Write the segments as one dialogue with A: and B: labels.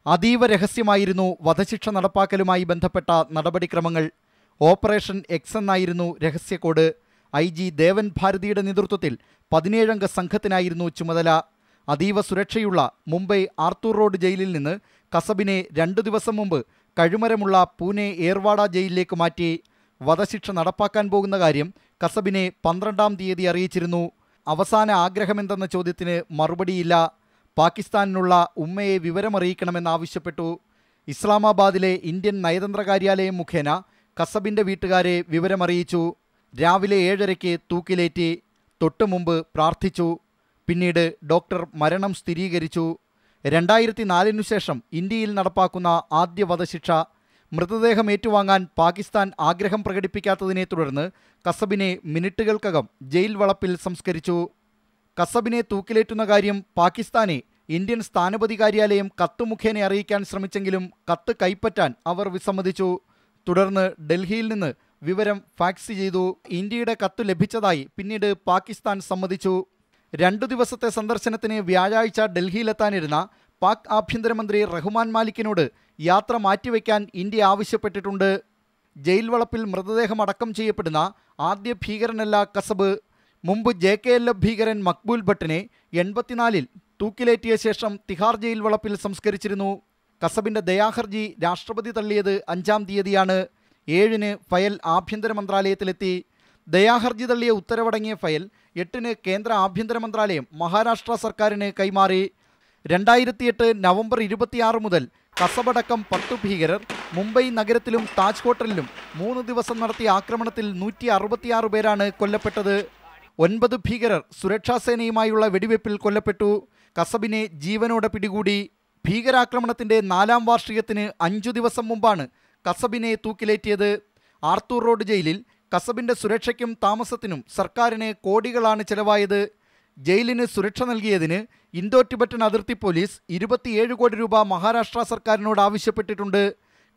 A: അതീവ രഹസ്യമായിരുന്നു വധശിക്ഷ നടപ്പാക്കലുമായി ബന്ധപ്പെട്ട നടപടിക്രമങ്ങൾ. ഓപ്പറേഷൻ എക്സ് എന്നായിരുന്നു രഹസ്യകോഡ്. IG ദേവൻ ഭാരതിയുടെ നേതൃത്വത്തിൽ 17-അംഗ സംഘത്തിനായിരുന്നു ചുമതല. അതീവ സുരക്ഷയുള്ള മുംബൈ ആർത്തൂർ റോഡ് ജയിലിൽ നിന്ന് കസബിനെ 2 ദിവസം മുമ്പ് കഴുമരമുള്ള പൂനെ ഏർവാഡ ജയിലിലേക്ക് മാറ്റി. വധശിക്ഷ നടപ്പാക്കാൻ പോകുന്ന കാര്യം കസബിനെ 12-ാം തീയതി അറിയിച്ചിരുന്നു. അവസാന ആഗ്രഹമെന്തെന്ന ചോദ്യത്തിന് മറുപടിയില്ല. പാകിസ്ഥാനിനുള്ള ഉമ്മയെ വിവരമറിയിക്കണമെന്നാവശ്യപ്പെട്ടു. ഇസ്ലാമാബാദിലെ ഇന്ത്യൻ നയതന്ത്ര കാര്യാലയം മുഖേന കസബിൻ്റെ വീട്ടുകാരെ വിവരമറിയിച്ചു. രാവിലെ 7:30-ക്ക് തൂക്കിലേറ്റി. തൊട്ടു മുമ്പ് പ്രാർത്ഥിച്ചു. പിന്നീട് ഡോക്ടർ മരണം സ്ഥിരീകരിച്ചു. 2004 ശേഷം ഇന്ത്യയിൽ നടപ്പാക്കുന്ന ആദ്യ വധശിക്ഷ. മൃതദേഹം ഏറ്റുവാങ്ങാൻ പാകിസ്ഥാൻ ആഗ്രഹം പ്രകടിപ്പിക്കാത്തതിനെ തുടർന്ന് കസബിനെ മിനിറ്റുകൾക്കകം ജയിൽ വളപ്പിൽ സംസ്കരിച്ചു. കസബിനെ തൂക്കിലേറ്റുന്ന കാര്യം പാകിസ്ഥാനെ ഇന്ത്യൻ സ്ഥാനപതി കാര്യാലയം കത്ത് മുഖേന അറിയിക്കാൻ ശ്രമിച്ചെങ്കിലും കത്ത് കൈപ്പറ്റാൻ അവർ വിസമ്മതിച്ചു. തുടർന്ന് ഡൽഹിയിൽ നിന്ന് വിവരം ഫാക്സ് ചെയ്തു. ഇന്ത്യയുടെ കത്ത് ലഭിച്ചതായി പിന്നീട് പാകിസ്ഥാൻ സമ്മതിച്ചു. 2 ദിവസത്തെ സന്ദർശനത്തിന് വ്യാഴാഴ്ച ഡൽഹിയിലെത്താനിരുന്ന പാക് ആഭ്യന്തരമന്ത്രി റഹ്മാൻ മാലിക്കിനോട് യാത്ര മാറ്റിവെക്കാൻ ഇന്ത്യ ആവശ്യപ്പെട്ടിട്ടുണ്ട്. ജയിൽ വളപ്പിൽ മൃതദേഹം അടക്കം ചെയ്യപ്പെടുന്ന ആദ്യ ഭീകരനല്ല കസബ്. മുമ്പ് JKLF ഭീകരൻ മക്ബൂൽ ഭട്ടിനെ 84-ൽ തൂക്കിലേറ്റിയ ശേഷം തിഹാർ ജയിൽ വളപ്പിൽ സംസ്കരിച്ചിരുന്നു. കസബിൻ്റെ ദയാഹർജി രാഷ്ട്രപതി തള്ളിയത് 5-ാം തീയതിയാണ്. 7-ന് ഫയൽ ആഭ്യന്തര മന്ത്രാലയത്തിലെത്തി. ദയാഹർജി തള്ളിയ ഉത്തരവടങ്ങിയ ഫയൽ 8-ന് കേന്ദ്ര ആഭ്യന്തര മന്ത്രാലയം മഹാരാഷ്ട്ര സർക്കാരിന് കൈമാറി. 2008 നവംബർ 26 മുതൽ കസബടക്കം 10 ഭീകരർ മുംബൈ നഗരത്തിലും താജ് ഹോട്ടലിലും 3 ദിവസം നടത്തിയ ആക്രമണത്തിൽ 166 പേരാണ് കൊല്ലപ്പെട്ടത്. 9 ഭീകരർ സുരക്ഷാസേനയുമായുള്ള വെടിവെപ്പിൽ കൊല്ലപ്പെട്ടു. കസബിനെ ജീവനോടെ പിടികൂടി. ഭീകരാക്രമണത്തിൻ്റെ 4-ാം വാർഷികത്തിന് 5 ദിവസം മുമ്പാണ് കസബിനെ തൂക്കിലേറ്റിയത്. ആർത്തൂർ റോഡ് ജയിലിൽ കസബിൻ്റെ സുരക്ഷയ്ക്കും താമസത്തിനും സർക്കാരിന് കോടികളാണ് ചെലവായത്. ജയിലിന് സുരക്ഷ നൽകിയതിന് ഇന്തോ ടിബറ്റൻ അതിർത്തി പോലീസ് 27 കോടി രൂപ മഹാരാഷ്ട്ര സർക്കാരിനോട് ആവശ്യപ്പെട്ടിട്ടുണ്ട്.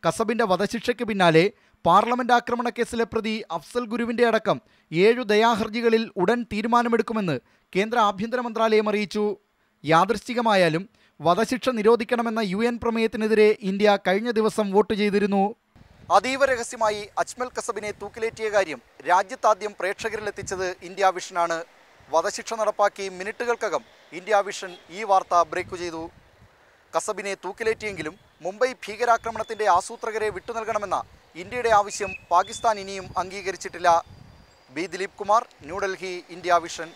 A: കസബിൻ്റെ വധശിക്ഷയ്ക്ക് പിന്നാലെ പാർലമെൻറ്റ് ആക്രമണ കേസിലെ പ്രതി അഫ്സൽ ഗുരുവിൻ്റെ അടക്കം 7 ദയാഹർജികളിൽ ഉടൻ തീരുമാനമെടുക്കുമെന്ന് കേന്ദ്ര ആഭ്യന്തര മന്ത്രാലയം അറിയിച്ചു. യാദൃശ്ചികമായാലും വധശിക്ഷ നിരോധിക്കണമെന്ന UN പ്രമേയത്തിനെതിരെ ഇന്ത്യ കഴിഞ്ഞ ദിവസം വോട്ട് ചെയ്തിരുന്നു. അതീവ രഹസ്യമായി അജ്മൽ കസബിനെ തൂക്കിലേറ്റിയ കാര്യം രാജ്യത്താദ്യം പ്രേക്ഷകരിലെത്തിച്ചത് ഇന്ത്യ വിഷനാണ്. വധശിക്ഷ നടപ്പാക്കി മിനിറ്റുകൾക്കകം ഇന്ത്യ വിഷൻ ഈ വാർത്ത ബ്രേക്ക് ചെയ്തു. കസബിനെ തൂക്കിലേറ്റിയെങ്കിലും മുംബൈ ഭീകരാക്രമണത്തിൻ്റെ ആസൂത്രകരെ വിട്ടുനൽകണമെന്ന ഇന്ത്യയുടെ ആവശ്യം പാകിസ്ഥാൻ ഇനിയും അംഗീകരിച്ചിട്ടില്ല. B Dileep Kumar, New Delhi, India vision.